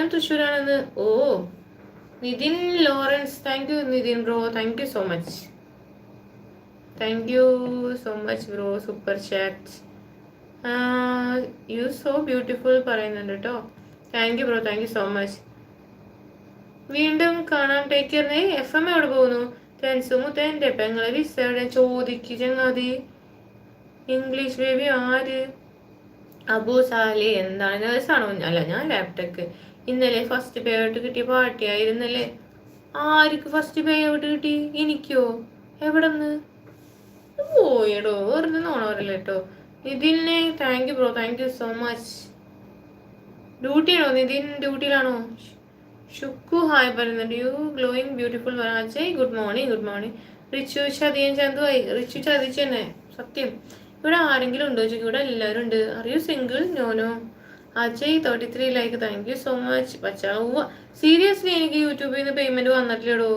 ഞാൻ തൃശ്ശൂരാണെന്ന്. ഓ Nitin Lawrence, thank you Nitin bro, thank you so much, thank you so much bro. Super chat. You so beautiful പറയുന്നുണ്ട് കേട്ടോ. Thank you bro, thank you so much. വീണ്ടും കാണാം, take care. F M എവിടെ പോകുന്നു? മുത്തേൻ്റെ പെങ്ങളെ വിസ എവിടെ ചോദിക്ക് ചങ്ങാതി. ഇംഗ്ലീഷ് ബേബി ആര്? അബു സാലി എന്താണ്, നേഴ്സാണോ? അല്ല, ഞാൻ ലാപ്ടോപ്പ്. ഇന്നലെ ഫസ്റ്റ് പേ ഔട്ട് കിട്ടിയ പാർട്ടി ആയിരുന്നല്ലേ. ആർക്ക് ഫസ്റ്റ് പേ ഔട്ട് കിട്ടി? എനിക്കോ? എവിടെന്ന്? പോയടോ, വെറുതെ നോണവരല്ലോ കേട്ടോ. നിതിനെ thank you bro, thank you so much. ഡ്യൂട്ടിയാണോ നിതിൻ? ഡ്യൂട്ടിയിലാണോ? ഷുക്കു ഹായ് പറയുന്നുണ്ട്. You glowing beautiful. Ajay good morning, good morning. Richu ചതിയൻ ചന്തുവായി. റിച്ചു ചതിച്ചു തന്നെ സത്യം. ഇവിടെ ആരെങ്കിലും ഉണ്ടോ ചോദിക്കും. ഇവിടെ എല്ലാവരും ഉണ്ട്. അറിയൂ single? No no. Ajay 33 like, thank you so much. പച്ചാവുക. സീരിയസ്ലി എനിക്ക് യൂട്യൂബിൽ നിന്ന് പേയ്മെന്റ് വന്നിട്ടില്ലടോ.